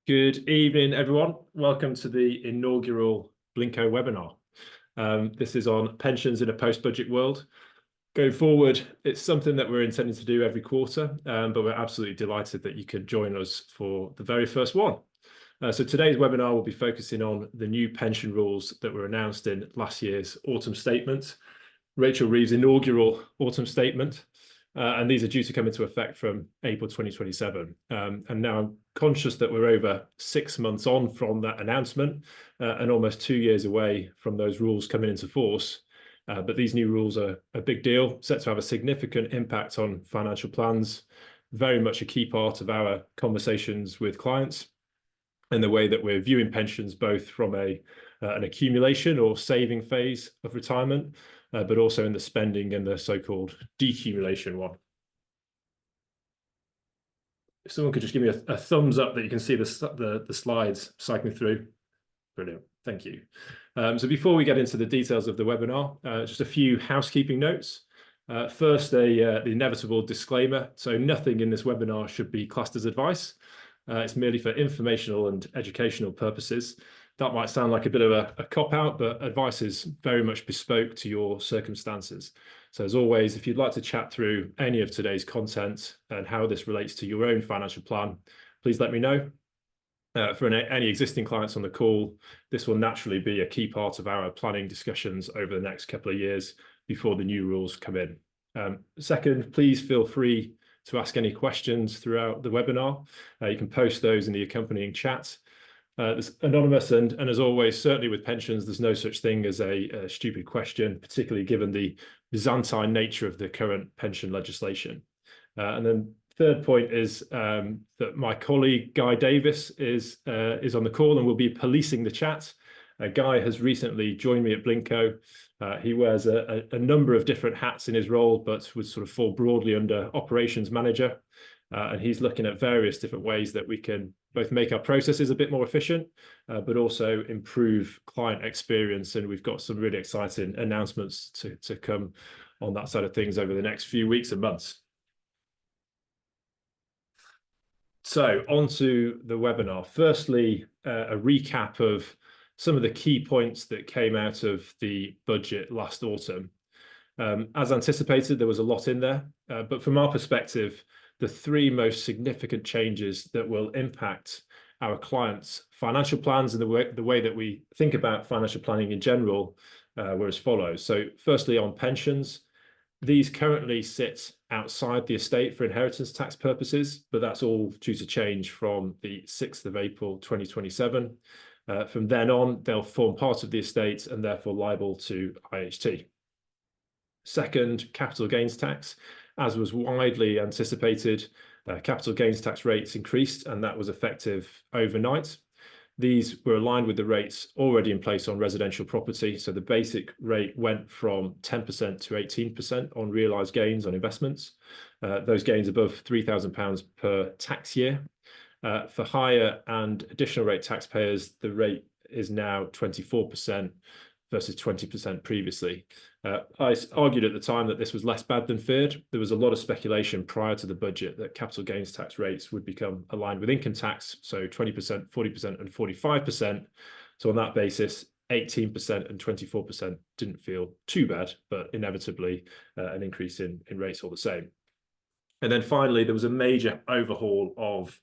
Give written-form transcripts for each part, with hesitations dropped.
Good evening, everyone. Welcome to the inaugural Blinko webinar. This is on pensions in a post-budget world. Going forward, it's something that we're intending to do every quarter, but we're absolutely delighted that you could join us for the very first one. So today's webinar will be focusing on the new pension rules that were announced in last year's autumn statement, Rachel Reeves' inaugural autumn statement. And these are due to come into effect from April 2027. And now I'm conscious that we're over 6 months on from that announcement and almost 2 years away from those rules coming into force. But these new rules are a big deal, set to have a significant impact on financial plans, very much a key part of our conversations with clients and the way that we're viewing pensions, both from an accumulation or saving phase of retirement, but also in the spending and the so-called decumulation one. If someone could just give me a thumbs up that you can see the slides cycling through. Brilliant, thank you. So before we get into the details of the webinar, just a few housekeeping notes. First, the inevitable disclaimer. So nothing in this webinar should be classed as advice. It's merely for informational and educational purposes. That might sound like a bit of a cop-out, but advice is very much bespoke to your circumstances. So as always, if you'd like to chat through any of today's content and how this relates to your own financial plan, please let me know. For any existing clients on the call, this will naturally be a key part of our planning discussions over the next couple of years before the new rules come in. Second, please feel free to ask any questions throughout the webinar. You can post those in the accompanying chat. It's anonymous, and as always, certainly with pensions, there's no such thing as a stupid question, particularly given the Byzantine nature of the current pension legislation. And then third point is that my colleague Guy Davis is on the call and will be policing the chat. Guy has recently joined me at Blinko. He wears a number of different hats in his role, but would sort of fall broadly under operations manager. And he's looking at various different ways that we can both make our processes a bit more efficient, but also improve client experience. And we've got some really exciting announcements to come on that side of things over the next few weeks and months. So on to the webinar. Firstly, a recap of some of the key points that came out of the budget last autumn. As anticipated, there was a lot in there, but from our perspective, the three most significant changes that will impact our clients' financial plans and the way that we think about financial planning in general were as follows. So firstly, on pensions, these currently sit outside the estate for inheritance tax purposes, but that's all due to change from the 6th of April 2027. From then on, they'll form part of the estate and therefore liable to IHT. Second, capital gains tax. As was widely anticipated, capital gains tax rates increased, and that was effective overnight. These were aligned with the rates already in place on residential property. So the basic rate went from 10% to 18% on realised gains on investments. Those gains above £3,000 per tax year. For higher and additional rate taxpayers, the rate is now 24% versus 20% previously. I argued at the time that this was less bad than feared. There was a lot of speculation prior to the budget that capital gains tax rates would become aligned with income tax, so 20%, 40% and 45%. So on that basis, 18% and 24% didn't feel too bad, but inevitably an increase in rates all the same. And then finally, there was a major overhaul of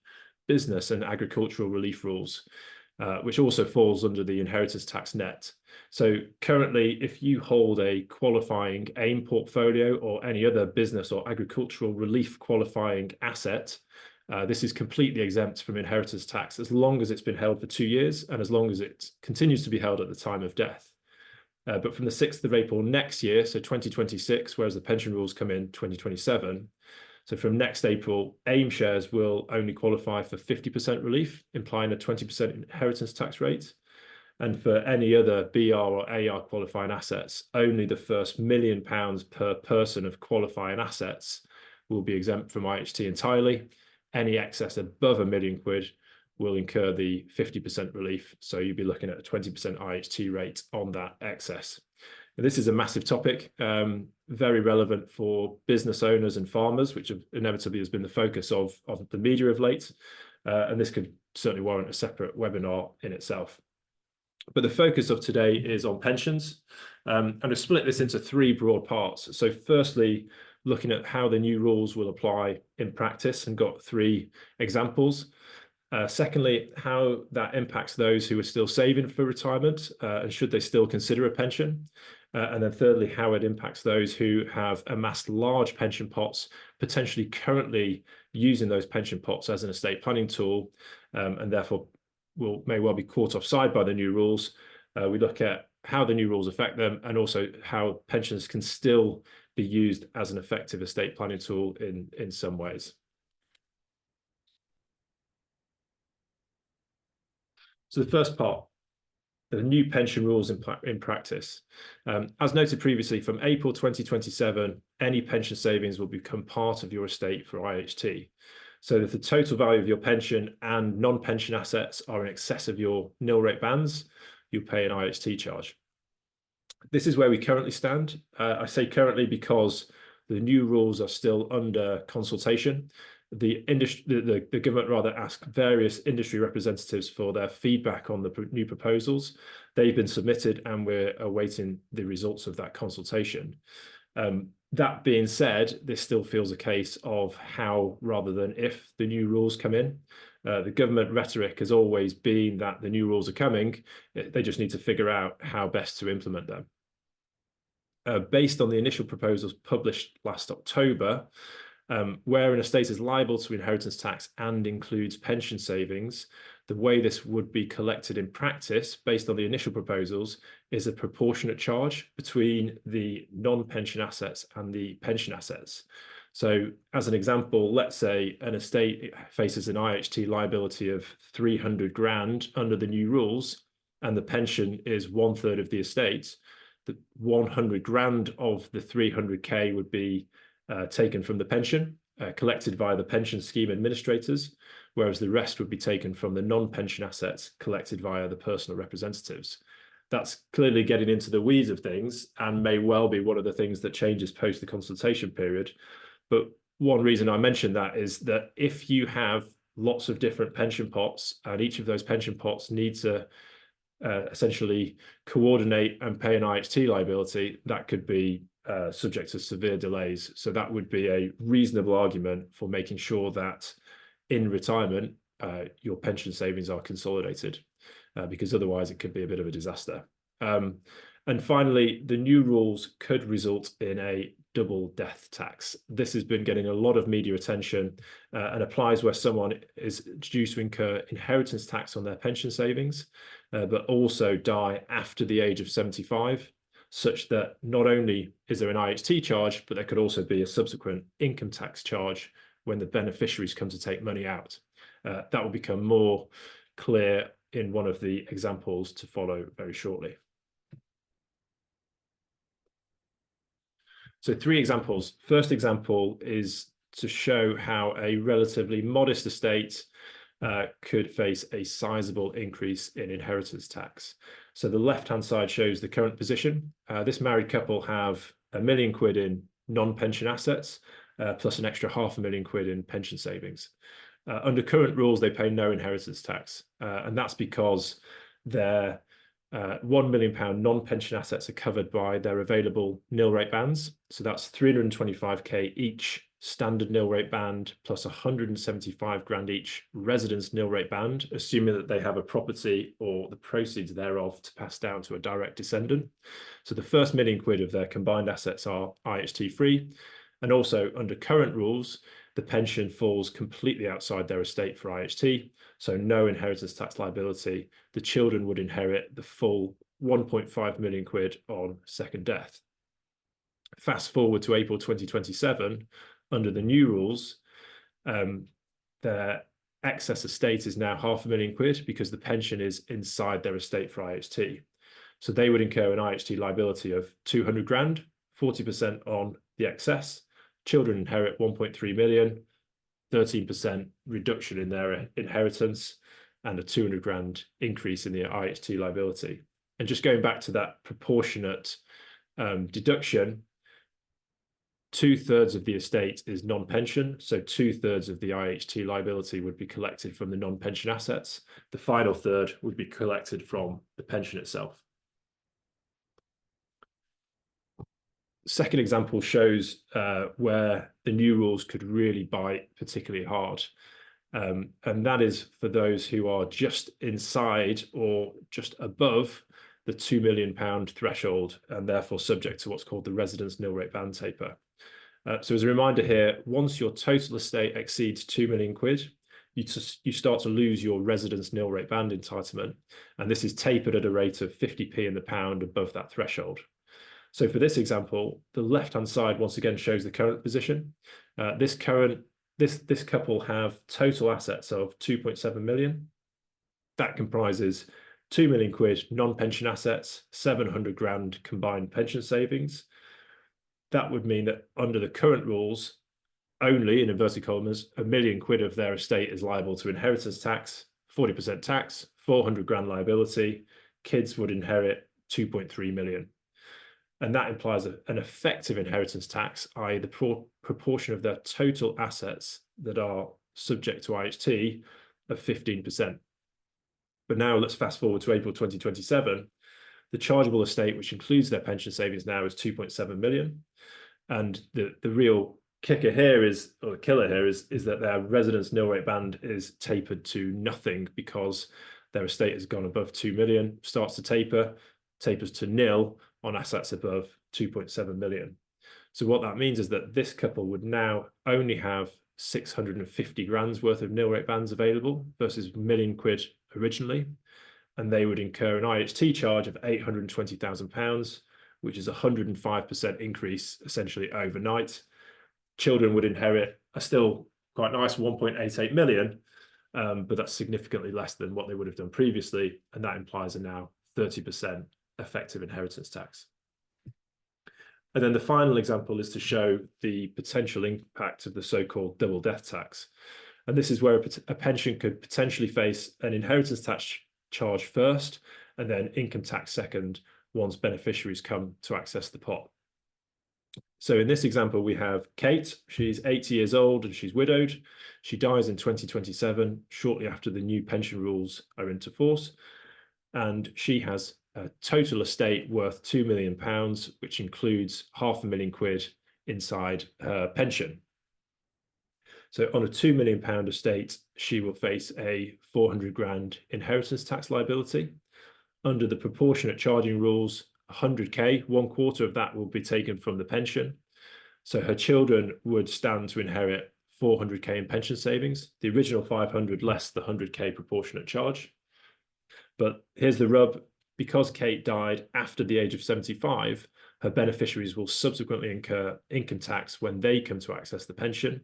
business and agricultural relief rules, which also falls under the inheritance tax net. So currently, if you hold a qualifying AIM portfolio or any other business or agricultural relief qualifying asset, this is completely exempt from inheritance tax as long as it's been held for 2 years and as long as it continues to be held at the time of death. But from the 6th of April next year, so 2026, whereas the pension rules come in 2027, so from next April, AIM shares will only qualify for 50% relief, implying a 20% inheritance tax rate. And for any other BR or AR qualifying assets, only the first £1 million per person of qualifying assets will be exempt from IHT entirely. Any excess above £1 million will incur the 50% relief. So you'll be looking at a 20% IHT rate on that excess. And this is a massive topic, very relevant for business owners and farmers, which inevitably has been the focus of the media of late. And this could certainly warrant a separate webinar in itself. But the focus of today is on pensions. And I've split this into three broad parts. So firstly, looking at how the new rules will apply in practice, and got three examples. Secondly, how that impacts those who are still saving for retirement, and should they still consider a pension. And then thirdly, how it impacts those who have amassed large pension pots, potentially currently using those pension pots as an estate planning tool, and therefore may well be caught offside by the new rules. We look at how the new rules affect them, and also how pensions can still be used as an effective estate planning tool in some ways. So the first part, the new pension rules in practice. As noted previously, from April 2027, any pension savings will become part of your estate for IHT. So if the total value of your pension and non-pension assets are in excess of your nil rate bands, you pay an IHT charge. This is where we currently stand. I say currently because the new rules are still under consultation. The government rather asked various industry representatives for their feedback on the new proposals. They've been submitted, and we're awaiting the results of that consultation. That being said, this still feels a case of how rather than if the new rules come in. The government rhetoric has always been that the new rules are coming, they just need to figure out how best to implement them. Based on the initial proposals published last October, where an estate is liable to inheritance tax and includes pension savings, the way this would be collected in practice, based on the initial proposals, is a proportionate charge between the non-pension assets and the pension assets. So as an example, let's say an estate faces an IHT liability of 300 grand under the new rules, and the pension is 1/3 of the estate. The 100 grand of the 300k would be taken from the pension, collected via the pension scheme administrators, whereas the rest would be taken from the non-pension assets collected via the personal representatives. That's clearly getting into the weeds of things, and may well be one of the things that changes post the consultation period. But one reason I mentioned that is that if you have lots of different pension pots, and each of those pension pots needs to essentially coordinate and pay an IHT liability, that could be subject to severe delays. So that would be a reasonable argument for making sure that in retirement, your pension savings are consolidated, because otherwise it could be a bit of a disaster. And finally, the new rules could result in a double death tax. This has been getting a lot of media attention, and applies where someone is due to incur inheritance tax on their pension savings, but also die after the age of 75, such that not only is there an IHT charge, but there could also be a subsequent income tax charge when the beneficiaries come to take money out. That will become more clear in one of the examples to follow very shortly. So 3 examples. First example is to show how a relatively modest estate could face a sizable increase in inheritance tax. So the left-hand side shows the current position. This married couple have £1 million in non-pension assets, plus an extra £500,000 in pension savings. Under current rules, they pay no inheritance tax, and that's because their £1 million non-pension assets are covered by their available nil rate bands. So that's 325k each standard nil rate band, plus 175 grand each residence nil rate band, assuming that they have a property or the proceeds thereof to pass down to a direct descendant. So the first £1 million of their combined assets are IHT free. And also under current rules, the pension falls completely outside their estate for IHT, so no inheritance tax liability. The children would inherit the full 1.5 million quid on second death. Fast forward to April 2027, under the new rules, their excess estate is now £500,000 quid because the pension is inside their estate for IHT. So they would incur an IHT liability of 200 grand, 40% on the excess. Children inherit 1.3 million, 13% reduction in their inheritance, and a 200 grand increase in the IHT liability. And just going back to that proportionate deduction, 2/3 of the estate is non-pension, so 2/3 of the IHT liability would be collected from the non-pension assets. The final third would be collected from the pension itself. Second example shows where the new rules could really bite particularly hard. And that is for those who are just inside or just above the £2 million threshold and therefore subject to what's called the residence nil rate band taper. So as a reminder here, once your total estate exceeds 2 million quid, you start to lose your residence nil rate band entitlement. And this is tapered at a rate of 50p in the pound above that threshold. So for this example, the left-hand side once again shows the current position. This couple have total assets of 2.7 million. That comprises 2 million quid non-pension assets, 700 grand combined pension savings. That would mean that under the current rules, only, in inverted commas, 1 million quid of their estate is liable to inheritance tax, 40% tax, 400 grand liability. Kids would inherit 2.3 million. And that implies an effective inheritance tax, i.e. the proportion of their total assets that are subject to IHT of 15%. But now let's fast forward to April 2027. The chargeable estate, which includes their pension savings now, is 2.7 million. And the real kicker here is, or the killer here is that their residence nil rate band is tapered to nothing because their estate has gone above 2 million, starts to taper, tapers to nil on assets above 2.7 million. So what that means is that this couple would now only have 650 grand's worth of nil rate bands available versus £1 million originally. And they would incur an IHT charge of £820,000, which is a 105% increase essentially overnight. Children would inherit a still quite nice 1.88 million, but that's significantly less than what they would have done previously. And that implies a now 30% effective inheritance tax. And then the final example is to show the potential impact of the so-called double death tax. And this is where a pension could potentially face an inheritance tax charge first, and then income tax second, once beneficiaries come to access the pot. So in this example, we have Kate. She's 80 years old and she's widowed. She dies in 2027, shortly after the new pension rules are into force. And she has a total estate worth £2 million, which includes £500,000 inside her pension. So on a £2 million estate, she will face a 400 grand inheritance tax liability. Under the proportionate charging rules, 100k, 1/4 of that will be taken from the pension. So her children would stand to inherit 400k in pension savings, the original 500 less the 100k proportionate charge. But here's the rub. Because Kate died after the age of 75, her beneficiaries will subsequently incur income tax when they come to access the pension.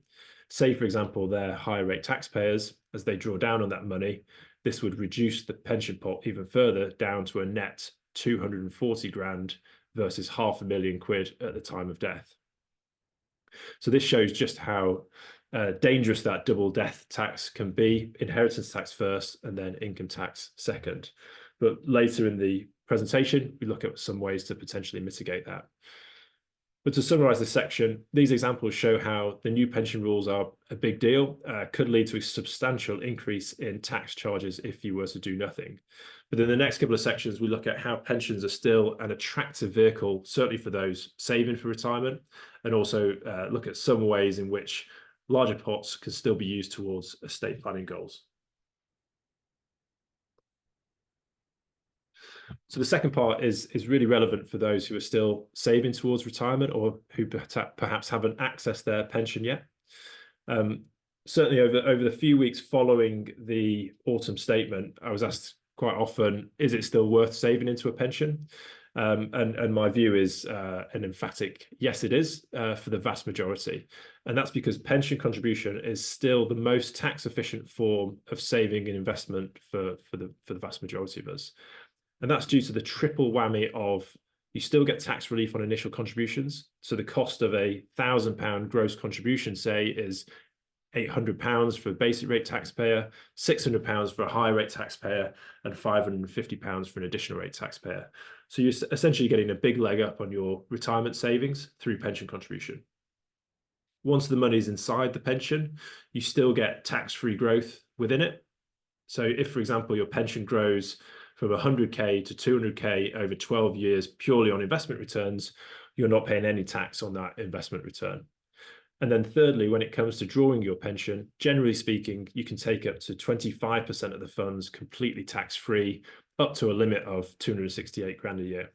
Say, for example, they're higher rate taxpayers. As they draw down on that money, this would reduce the pension pot even further down to a net 240 grand versus £500,000 at the time of death. So this shows just how dangerous that double death tax can be. Inheritance tax first and then income tax second. But later in the presentation, we look at some ways to potentially mitigate that. But to summarize this section, these examples show how the new pension rules are a big deal, could lead to a substantial increase in tax charges if you were to do nothing. But in the next couple of sections, we look at how pensions are still an attractive vehicle, certainly for those saving for retirement, and also look at some ways in which larger pots can still be used towards estate planning goals. So the second part is really relevant for those who are still saving towards retirement or who perhaps haven't accessed their pension yet. Certainly over the few weeks following the autumn statement, I was asked quite often, is it still worth saving into a pension? And my view is an emphatic yes, it is for the vast majority. And that's because pension contribution is still the most tax efficient form of saving and investment for the vast majority of us. And that's due to the triple whammy of you still get tax relief on initial contributions. So the cost of a £1,000 gross contribution, say, is £800 for a basic rate taxpayer, £600 for a high rate taxpayer, and £550 for an additional rate taxpayer. So you're essentially getting a big leg up on your retirement savings through pension contribution. Once the money's inside the pension, you still get tax-free growth within it. So if, for example, your pension grows from 100K to 200K over 12 years purely on investment returns, you're not paying any tax on that investment return. And then thirdly, when it comes to drawing your pension, generally speaking, you can take up to 25% of the funds completely tax-free, up to a limit of 268 grand a year.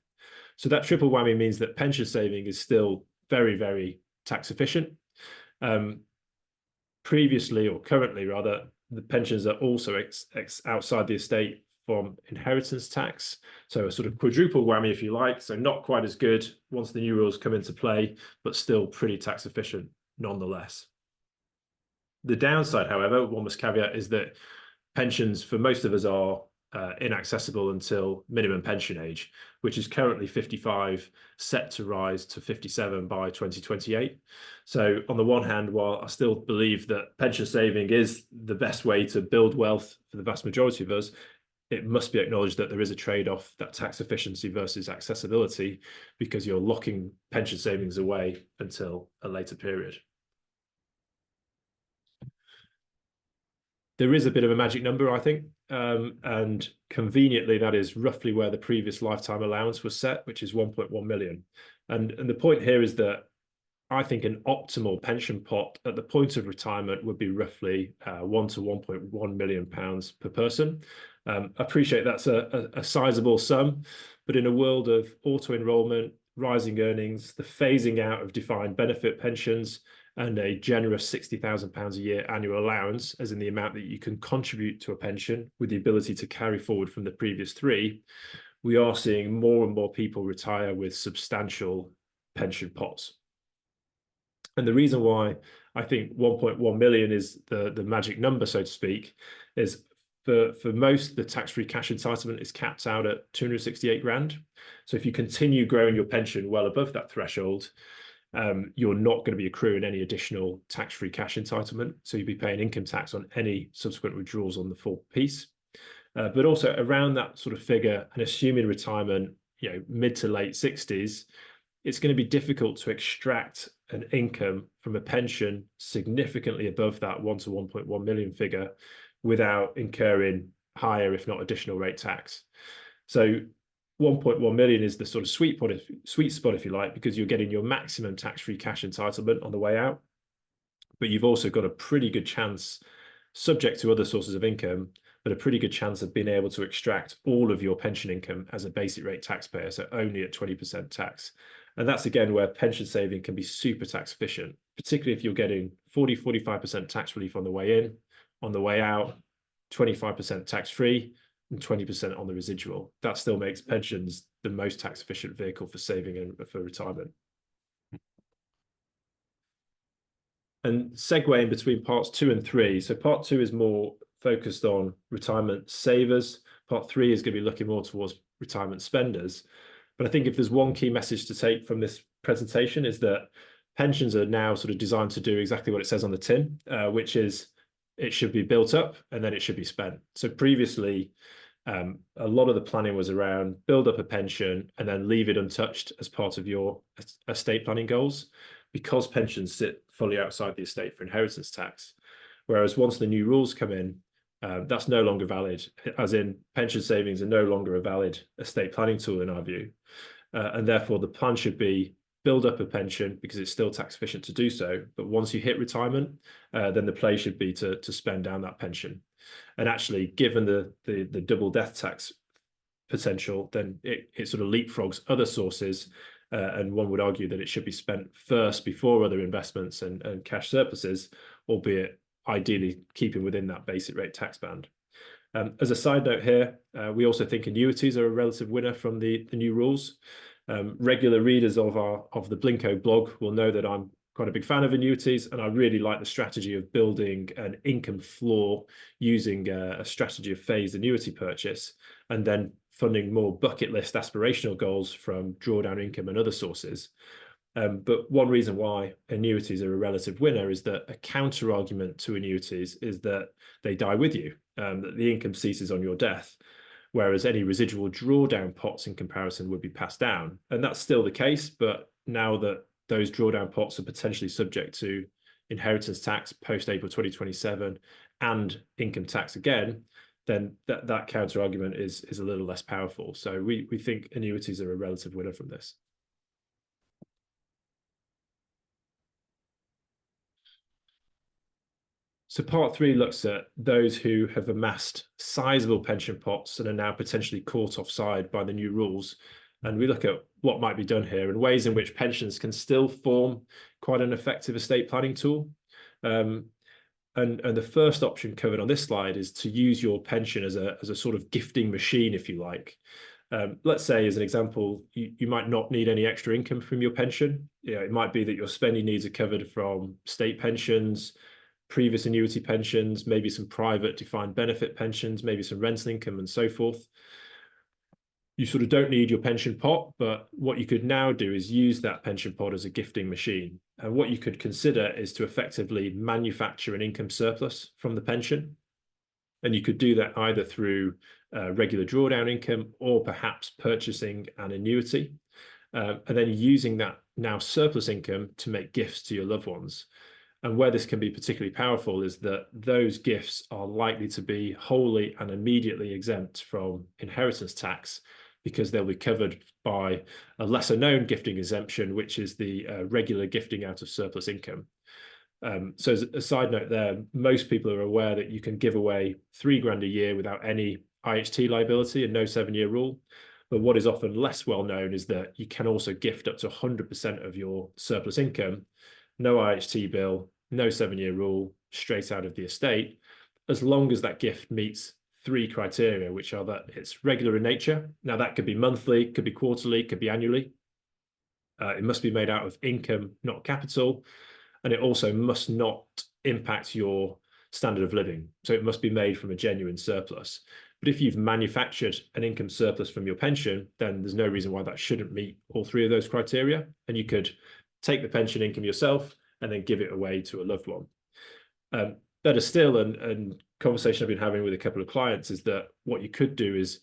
So that triple whammy means that pension saving is still very, very tax efficient. Previously, or currently rather, the pensions are also outside the estate from inheritance tax. So a sort of quadruple whammy, if you like. So not quite as good once the new rules come into play, but still pretty tax efficient nonetheless. The downside, however, one must caveat, is that pensions for most of us are inaccessible until minimum pension age, which is currently 55, set to rise to 57 by 2028. So on the one hand, while I still believe that pension saving is the best way to build wealth for the vast majority of us, it must be acknowledged that there is a trade-off, that tax efficiency versus accessibility, because you're locking pension savings away until a later period. There is a bit of a magic number, I think, and conveniently, that is roughly where the previous lifetime allowance was set, which is 1.1 million. And the point here is that I think an optimal pension pot at the point of retirement would be roughly 1 to 1.1 million pounds per person. I appreciate that's a sizable sum, but in a world of auto-enrollment, rising earnings, the phasing out of defined benefit pensions, and a generous £60,000 a year annual allowance, as in the amount that you can contribute to a pension with the ability to carry forward from the previous three, we are seeing more and more people retire with substantial pension pots. And the reason why I think 1.1 million is the magic number, so to speak, is for most, the tax-free cash entitlement is capped out at 268 grand. So if you continue growing your pension well above that threshold, you're not going to be accruing any additional tax-free cash entitlement. So you'll be paying income tax on any subsequent withdrawals on the full piece. But also around that sort of figure, and assuming retirement, mid to late 60s, it's going to be difficult to extract an income from a pension significantly above that 1 to 1.1 million figure without incurring higher, if not additional, rate tax. So 1.1 million is the sort of sweet spot, if you like, because you're getting your maximum tax-free cash entitlement on the way out, but you've also got a pretty good chance, subject to other sources of income, but a pretty good chance of being able to extract all of your pension income as a basic rate taxpayer, so only at 20% tax. And that's again where pension saving can be super tax efficient, particularly if you're getting 40–45% tax relief on the way in, on the way out, 25% tax-free, and 20% on the residual. That still makes pensions the most tax efficient vehicle for saving and for retirement. And segueing between parts 2 and 3. So part 2 is more focused on retirement savers. Part 3 is going to be looking more towards retirement spenders. But I think if there's one key message to take from this presentation, is that pensions are now sort of designed to do exactly what it says on the tin, which is it should be built up and then it should be spent. So previously, a lot of the planning was around build up a pension and then leave it untouched as part of your estate planning goals, because pensions sit fully outside the estate for inheritance tax. Whereas once the new rules come in, that's no longer valid, as in pension savings are no longer a valid estate planning tool in our view. And therefore the plan should be build up a pension because it's still tax efficient to do so. But once you hit retirement, then the play should be to spend down that pension. And actually, given the double death tax potential, then it sort of leapfrogs other sources. And one would argue that it should be spent first before other investments and cash surpluses, albeit ideally keeping within that basic rate tax band. As a side note here, we also think annuities are a relative winner from the new rules. Regular readers of the Blinko blog will know that I'm quite a big fan of annuities, and I really like the strategy of building an income floor using a strategy of phased annuity purchase, and then funding more bucket list aspirational goals from drawdown income and other sources. But one reason why annuities are a relative winner is that a counter argument to annuities is that they die with you, that the income ceases on your death, whereas any residual drawdown pots in comparison would be passed down. And that's still the case, but now that those drawdown pots are potentially subject to inheritance tax post April 2027 and income tax again, then that counter argument is a little less powerful. So we think annuities are a relative winner from this. So part 3 looks at those who have amassed sizable pension pots and are now potentially caught offside by the new rules. And we look at what might be done here and ways in which pensions can still form quite an effective estate planning tool. And the first option covered on this slide is to use your pension as a sort of gifting machine, if you like. Let's say, as an example, you might not need any extra income from your pension. It might be that your spending needs are covered from state pensions, previous annuity pensions, maybe some private defined benefit pensions, maybe some rental income and so forth. You sort of don't need your pension pot, but what you could now do is use that pension pot as a gifting machine. And what you could consider is to effectively manufacture an income surplus from the pension. And you could do that either through regular drawdown income or perhaps purchasing an annuity, and then using that now surplus income to make gifts to your loved ones. And where this can be particularly powerful is that those gifts are likely to be wholly and immediately exempt from inheritance tax because they'll be covered by a lesser known gifting exemption, which is the regular gifting out of surplus income. So as a side note there, most people are aware that you can give away £3,000 a year without any IHT liability and no 7-year rule. But what is often less well known is that you can also gift up to 100% of your surplus income, no IHT bill, no 7-year rule, straight out of the estate, as long as that gift meets 3 criteria, which are that it's regular in nature. Now that could be monthly, could be quarterly, could be annually. It must be made out of income, not capital. And it also must not impact your standard of living. So it must be made from a genuine surplus. But if you've manufactured an income surplus from your pension, then there's no reason why that shouldn't meet all 3 of those criteria. And you could take the pension income yourself and then give it away to a loved one. Better still, and conversation I've been having with a couple of clients, is that what you could do is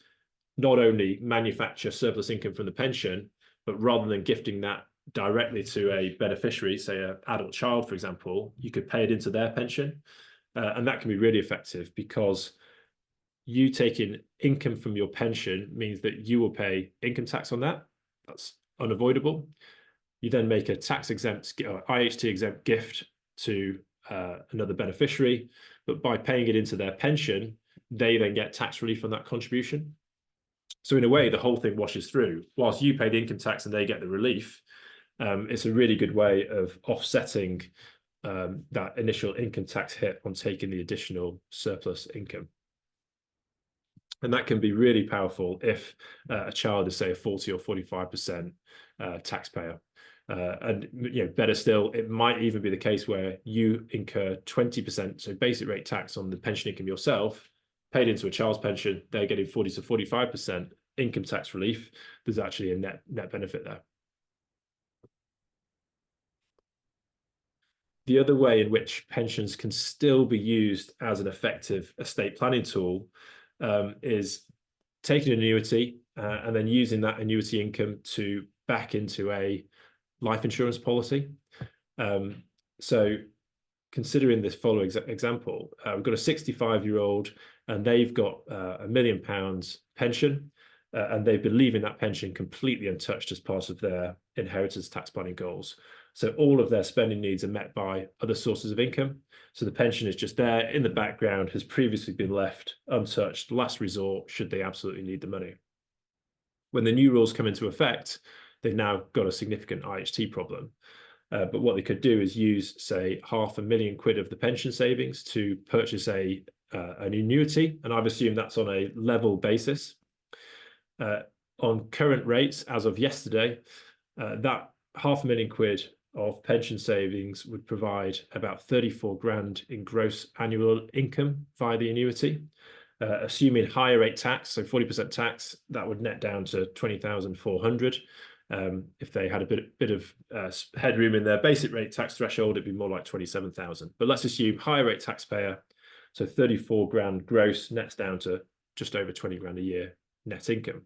not only manufacture surplus income from the pension, but rather than gifting that directly to a beneficiary, say an adult child, for example, you could pay it into their pension. And that can be really effective because you taking income from your pension means that you will pay income tax on that. That's unavoidable. You then make a tax exempt, IHT exempt gift to another beneficiary, but by paying it into their pension, they then get tax relief on that contribution. So in a way, the whole thing washes through. Whilst you pay the income tax and they get the relief, it's a really good way of offsetting that initial income tax hit on taking the additional surplus income. And that can be really powerful if a child is, say, a 40 or 45% taxpayer. And better still, it might even be the case where you incur 20%, so basic rate tax on the pension income yourself, paid into a child's pension, they're getting 40 to 45% income tax relief. There's actually a net benefit there. The other way in which pensions can still be used as an effective estate planning tool is taking an annuity and then using that annuity income to back into a life insurance policy. So considering this following example, we've got a 65-year-old and they've got £1 million pension, and they've been leaving that pension completely untouched as part of their inheritance tax planning goals. So all of their spending needs are met by other sources of income. So the pension is just there in the background, has previously been left untouched, last resort, should they absolutely need the money. When the new rules come into effect, they've now got a significant IHT problem. But what they could do is use, say, £500,000 of the pension savings to purchase an annuity. And I've assumed that's on a level basis. On current rates, as of yesterday, that £500,000 of pension savings would provide about 34 grand in gross annual income via the annuity. Assuming higher rate tax, so 40% tax, that would net down to 20,400. If they had a bit of headroom in their basic rate tax threshold, it'd be more like 27,000. But let's assume higher rate taxpayer, so 34 grand gross nets down to just over 20 grand a year net income.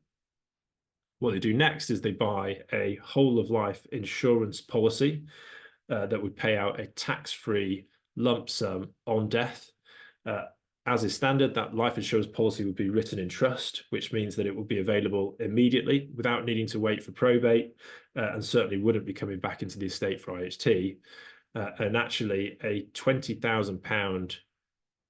What they do next is they buy a whole of life insurance policy that would pay out a tax-free lump sum on death. As is standard, that life insurance policy would be written in trust, which means that it would be available immediately without needing to wait for probate, and certainly wouldn't be coming back into the estate for IHT. And actually, a £20,000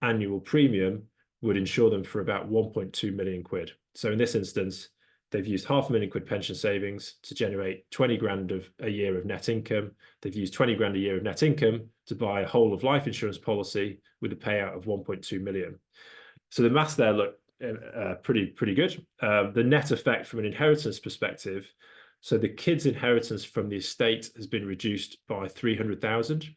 annual premium would insure them for about 1.2 million quid. So in this instance, they've used £500,000 pension savings to generate 20 grand of a year of net income. They've used 20 grand a year of net income to buy a whole of life insurance policy with a payout of 1.2 million. So the maths there look pretty good. The net effect from an inheritance perspective, so the kid's inheritance from the estate has been reduced by 300,000.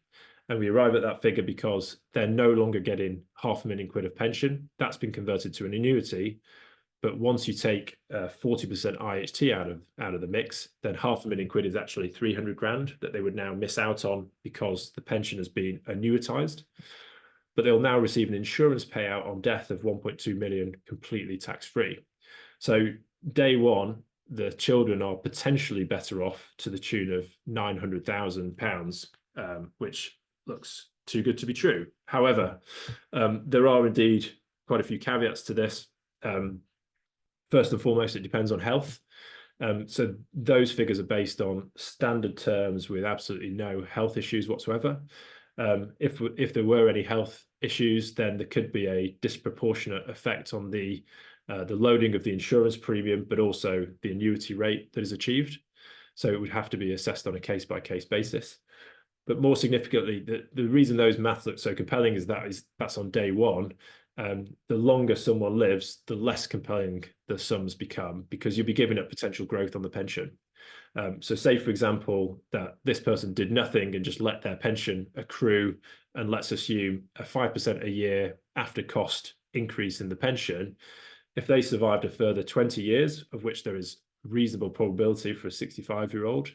And we arrive at that figure because they're no longer getting £500,000 of pension. That's been converted to an annuity. But once you take 40% IHT out of the mix, then £500,000 is actually 300 grand that they would now miss out on because the pension has been annuitized. But they'll now receive an insurance payout on death of 1.2 million completely tax-free. So day one, the children are potentially better off to the tune of £900,000, which looks too good to be true. However, there are indeed quite a few caveats to this. First and foremost, it depends on health. So those figures are based on standard terms with absolutely no health issues whatsoever. If there were any health issues, then there could be a disproportionate effect on the loading of the insurance premium, but also the annuity rate that is achieved. So it would have to be assessed on a case-by-case basis. But more significantly, the reason those maths look so compelling is that's on day one. The longer someone lives, the less compelling the sums become because you'll be giving up potential growth on the pension. So say, for example, that this person did nothing and just let their pension accrue, and let's assume a 5% a year after cost increase in the pension. If they survived a further 20 years, of which there is reasonable probability for a 65-year-old,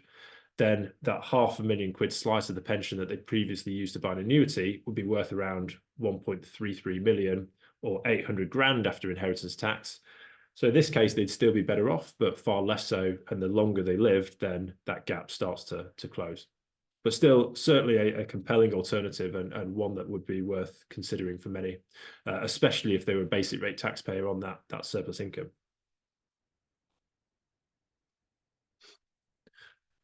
then that £500,000 slice of the pension that they previously used to buy an annuity would be worth around 1.33 million or 800 grand after inheritance tax. So in this case, they'd still be better off, but far less so. And the longer they lived, then that gap starts to close. But still, certainly a compelling alternative and one that would be worth considering for many, especially if they were a basic rate taxpayer on that surplus income.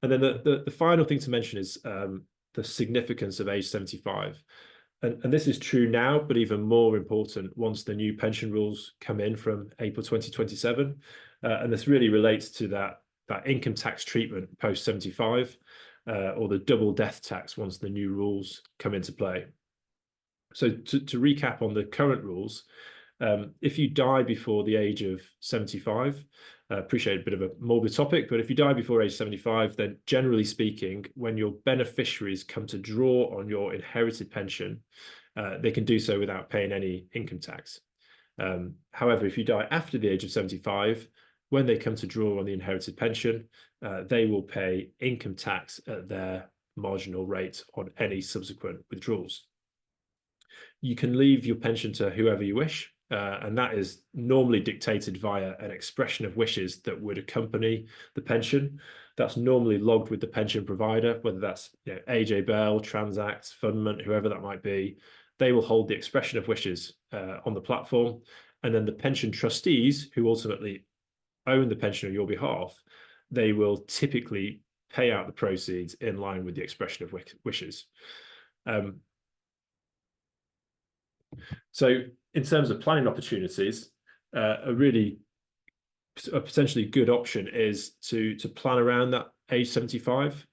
And then the final thing to mention is the significance of age 75. And this is true now, but even more important once the new pension rules come in from April 2027. And this really relates to that income tax treatment post 75, or the double death tax once the new rules come into play. So to recap on the current rules, if you die before the age of 75, appreciate a bit of a morbid topic, but if you die before age 75, then generally speaking, when your beneficiaries come to draw on your inherited pension, they can do so without paying any income tax. However, if you die after the age of 75, when they come to draw on the inherited pension, they will pay income tax at their marginal rate on any subsequent withdrawals. You can leave your pension to whoever you wish, and that is normally dictated via an expression of wishes that would accompany the pension. That's normally logged with the pension provider, whether that's AJ Bell, Transact, Fundament, whoever that might be. They will hold the expression of wishes on the platform, and then the pension trustees, who ultimately own the pension on your behalf, they will typically pay out the proceeds in line with the expression of wishes. So in terms of planning opportunities, a potentially good option is to plan around that age 75.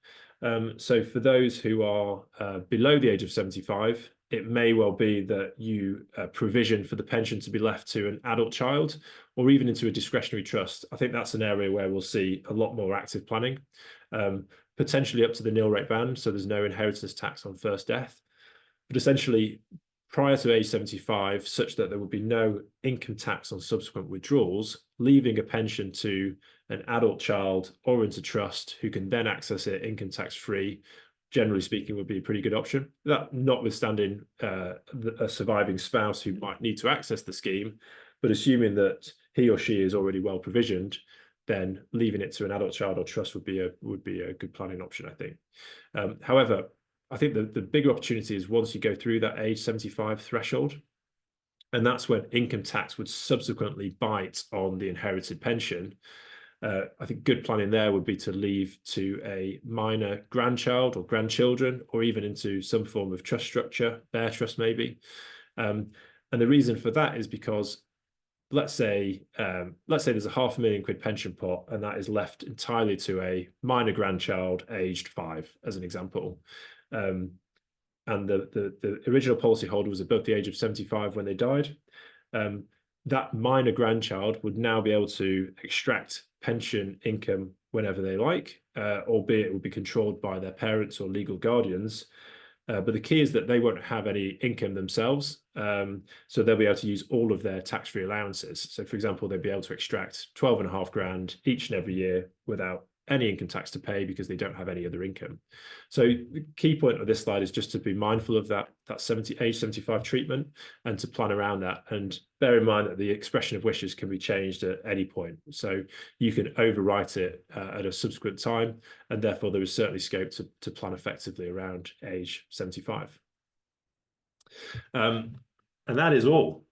So for those who are below the age of 75, it may well be that you provision for the pension to be left to an adult child or even into a discretionary trust. I think that's an area where we'll see a lot more active planning, potentially up to the nil rate band, so there's no inheritance tax on first death. But essentially, prior to age 75, such that there would be no income tax on subsequent withdrawals, leaving a pension to an adult child or into trust who can then access it income tax free, generally speaking, would be a pretty good option. That notwithstanding a surviving spouse who might need to access the scheme, but assuming that he or she is already well provisioned, then leaving it to an adult child or trust would be a good planning option, I think. However, I think the bigger opportunity is once you go through that age 75 threshold, and that's when income tax would subsequently bite on the inherited pension. I think good planning there would be to leave to a minor grandchild or grandchildren, or even into some form of trust structure, bare trust maybe. And the reason for that is because let's say there's a £500,000 pension pot, and that is left entirely to a minor grandchild aged 5, as an example. And the original policyholder was above the age of 75 when they died. That minor grandchild would now be able to extract pension income whenever they like, albeit it will be controlled by their parents or legal guardians. But the key is that they won't have any income themselves. So they'll be able to use all of their tax-free allowances. So for example, they'd be able to extract 12.5 grand each and every year without any income tax to pay because they don't have any other income. So the key point of this slide is just to be mindful of that age 75 treatment and to plan around that, and bear in mind that the expression of wishes can be changed at any point. So you can overwrite it at a subsequent time, and therefore there is certainly scope to plan effectively around age 75. And that is all.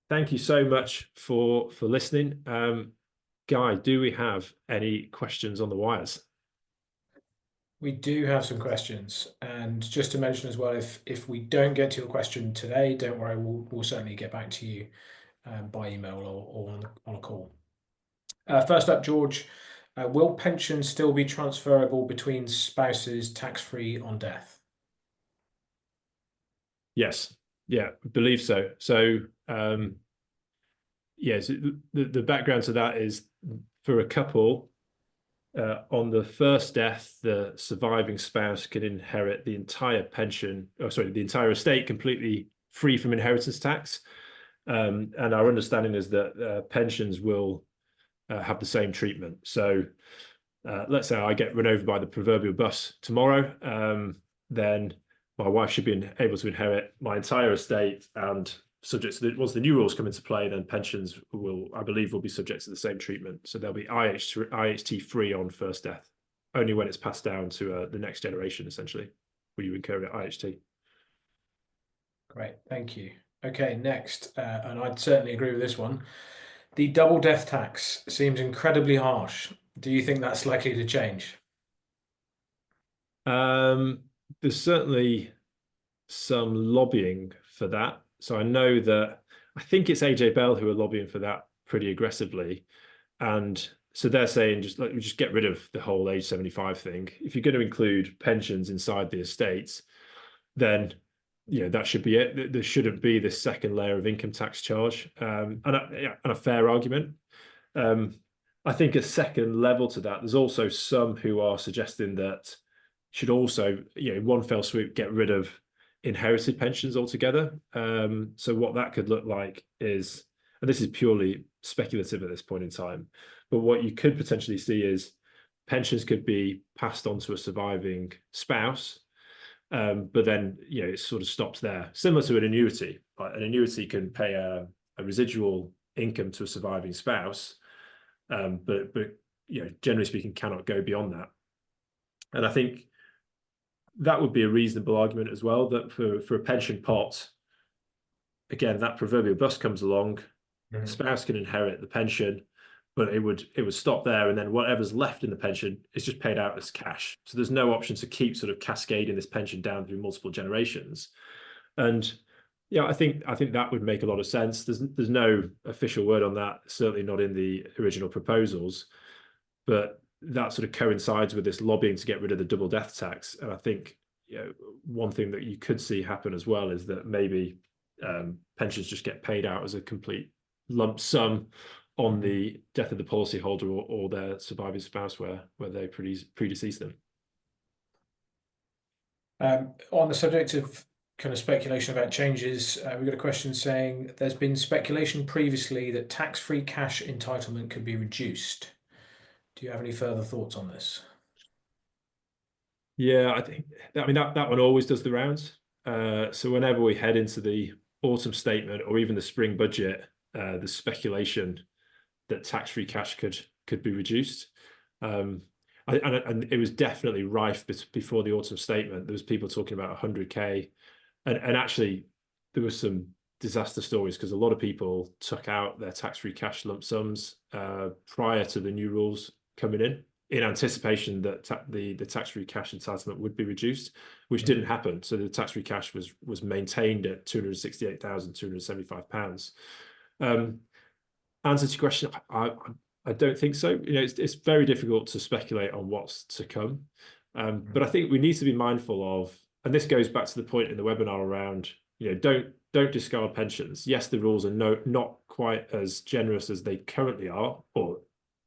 Thank you so much for listening. Guy, do we have any questions on the wires? We do have some questions, and just to mention as well, if we don't get to your question today, don't worry, we'll certainly get back to you by email or on a call. First up, George, will pensions still be transferable between spouses tax-free on death? Yes, yeah, I believe so. So yes, the background to that is for a couple, on the first death, the surviving spouse can inherit the entire pension, the entire estate completely free from inheritance tax. And our understanding is that pensions will have the same treatment. So let's say I get run over by the proverbial bus tomorrow, then my wife should be able to inherit my entire estate, and subject to once the new rules come into play, then pensions I believe will be subject to the same treatment. So they'll be IHT free on first death, only when it's passed down to the next generation, essentially, will you incur at IHT. Great, thank you. Okay, next, and I'd certainly agree with this one. The double death tax seems incredibly harsh. Do you think that's likely to change? There's certainly some lobbying for that. So I know that I think it's AJ Bell who are lobbying for that pretty aggressively. And so they're saying just get rid of the whole age 75 thing. If you're going to include pensions inside the estates, then that should be it. There shouldn't be this second layer of income tax charge. And a fair argument. I think a second level to that, there's also some who are suggesting that should also, in one fell swoop, get rid of inherited pensions altogether. So what that could look like is, and this is purely speculative at this point in time, but what you could potentially see is pensions could be passed on to a surviving spouse, but then it sort of stops there. Similar to an annuity. An annuity can pay a residual income to a surviving spouse, but generally speaking, cannot go beyond that. And I think that would be a reasonable argument as well, that for a pension pot, again, that proverbial bus comes along, the spouse can inherit the pension, but it would stop there, and then whatever's left in the pension is just paid out as cash. So there's no option to keep sort of cascading this pension down through multiple generations. And I think that would make a lot of sense. There's no official word on that, certainly not in the original proposals, but that sort of coincides with this lobbying to get rid of the double death tax. And I think one thing that you could see happen as well is that maybe pensions just get paid out as a complete lump sum on the death of the policyholder or their surviving spouse where they predeceased them. On the subject of kind of speculation about changes, we've got a question saying there's been speculation previously that tax-free cash entitlement could be reduced. Do you have any further thoughts on this? Yeah, I think that one always does the rounds. So whenever we head into the autumn statement or even the spring budget, the speculation that tax-free cash could could be reduced. And it was definitely rife before the autumn statement. There was people talking about 100K, and actually there was some disaster stories because a lot of people took out their tax-free cash lump sums prior to the new rules coming in anticipation that the tax-free cash entitlement would be reduced, which didn't happen. So the tax-free cash was maintained at £268,275. Answer to your question, I don't think so. It's very difficult to speculate on what's to come. But I think we need to be mindful of, and this goes back to the point in the webinar around, don't discard pensions. Yes, the rules are not quite as generous as they currently are, or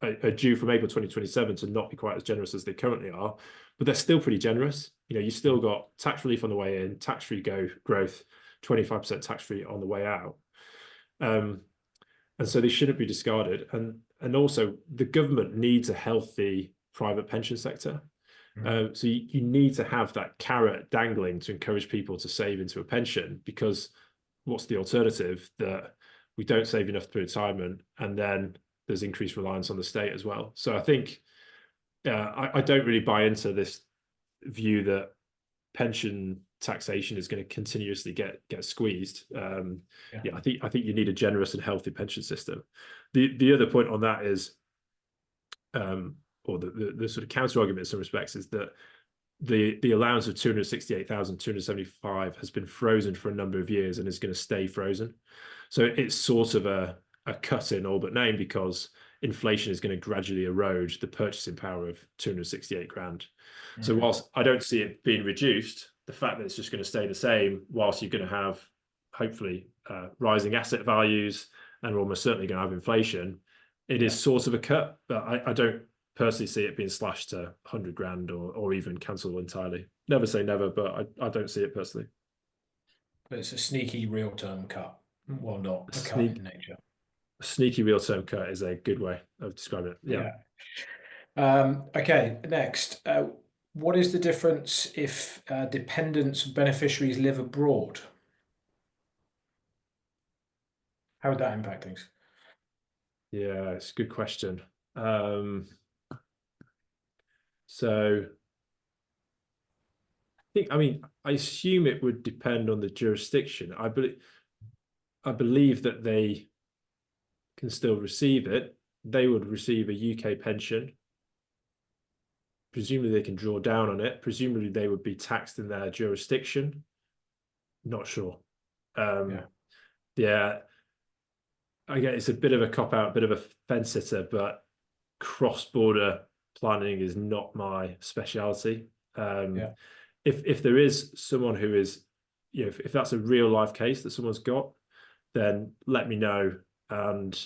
are due from April 2027 to not be quite as generous as they currently are, but they're still pretty generous. You still got tax relief on the way in, tax-free growth, 25% tax-free on the way out. And so they shouldn't be discarded. And also the government needs a healthy private pension sector. So you need to have that carrot dangling to encourage people to save into a pension, because what's the alternative? That we don't save enough for retirement, and then there's increased reliance on the state as well. So I think I don't really buy into this view that pension taxation is going to continuously get squeezed. I think you need a generous and healthy pension system. The other point on that is, or the sort of counter argument in some respects, is that the allowance of 268,275 has been frozen for a number of years and is going to stay frozen. So it's sort of a cut in all but name, because inflation is going to gradually erode the purchasing power of 268 grand. So whilst I don't see it being reduced, the fact that it's just going to stay the same, whilst you're going to have hopefully rising asset values, and we're almost certainly going to have inflation, it is sort of a cut. But I don't personally see it being slashed to 100 grand or even cancelled entirely. Never say never, but I don't see it personally. But it's a sneaky real-term cut. Well, not a cut in nature. A sneaky real-term cut is a good way of describing it. Yeah. Okay, next. What is the difference if dependents and beneficiaries live abroad? How would that impact things? Yeah, it's a good question. So I assume it would depend on the jurisdiction. I believe that they can still receive it. They would receive a UK pension. Presumably they can draw down on it. Presumably they would be taxed in their jurisdiction. Not sure. Yeah. Again, it's a bit of a cop-out, a bit of a fence-sitter, but cross-border planning is not my speciality. If there is someone who is, if that's a real-life case that someone's got, then let me know, and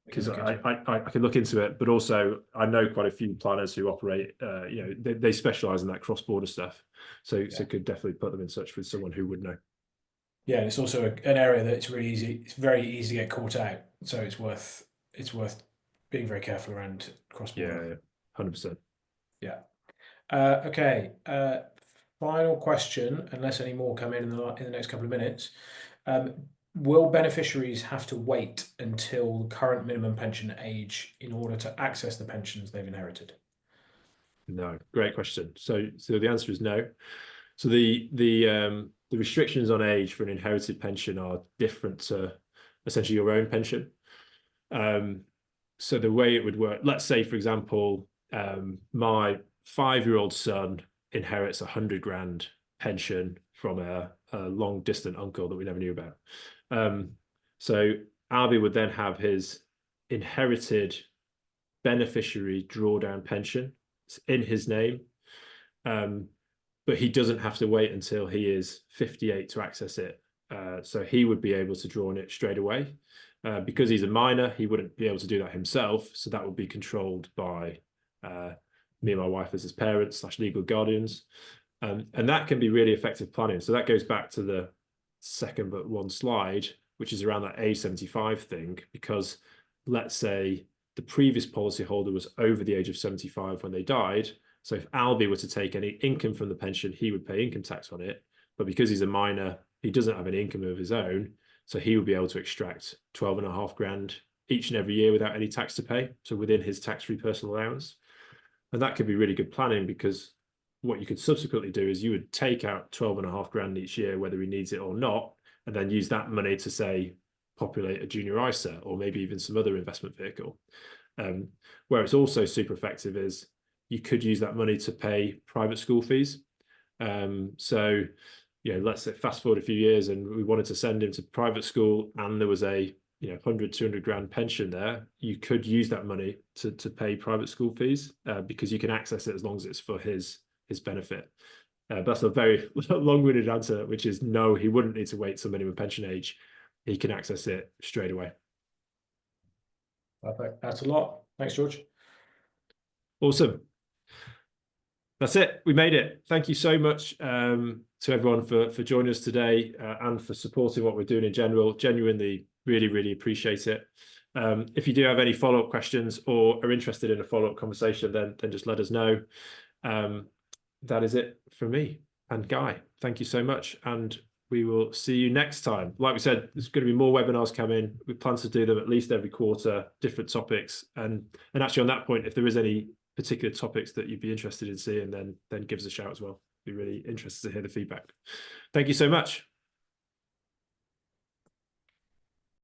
because I can look into it. But also I know quite a few planners who operate, they specialize in that cross-border stuff, so could definitely put them in touch with someone who would know. Yeah, and it's also an area that's really easy. It's very easy to get caught out, so it's worth being very careful around cross-border. 100%. Yeah. Okay. Final question, unless any more come in the next couple of minutes. Will beneficiaries have to wait until the current minimum pension age in order to access the pensions they've inherited? No, great question. So the answer is no. So the restrictions on age for an inherited pension are different to essentially your own pension. So the way it would work, let's say, for example, my 5-year-old son inherits 100 grand pension from a long distant uncle that we never knew about. So Albie would then have his inherited beneficiary drawdown pension in his name. But he doesn't have to wait until he is 58 to access it. So he would be able to draw on it straight away. Because he's a minor, he wouldn't be able to do that himself. So that would be controlled by me and my wife as his parents / legal guardians. And that can be really effective planning. So that goes back to the second but one slide, which is around that age 75 thing. Because let's say the previous policyholder was over the age of 75 when they died. So if Albie were to take any income from the pension, he would pay income tax on it. But because he's a minor, he doesn't have any income of his own. So he would be able to extract 12.5 grand each and every year without any tax to pay, so within his tax-free personal allowance. And that could be really good planning, because what you could subsequently do is you would take out 12.5 grand each year, whether he needs it or not, and then use that money to, say, populate a junior ISA or maybe even some other investment vehicle. Where it's also super effective is you could use that money to pay private school fees. So, you know, let's say fast forward a few years and we wanted to send him to private school and there was a 100, 200 grand pension there. You could use that money to pay private school fees, because you can access it as long as it's for his benefit. But that's a very long-winded answer, which is no, he wouldn't need to wait till minimum pension age. He can access it straight away. Perfect. That's a lot. Thanks, George. Awesome. That's it. We made it. Thank you so much to everyone for joining us today, and for supporting what we're doing in general. Genuinely, really, really appreciate it. If you do have any follow-up questions or are interested in a follow-up conversation, then just let us know. That is it from me and Guy. Thank you so much, and we will see you next time. Like we said, there's going to be more webinars coming. We plan to do them at least every quarter, different topics. And actually on that point, if there is any particular topics that you'd be interested in seeing, then give us a shout as well. Be really interested to hear the feedback. Thank you so much.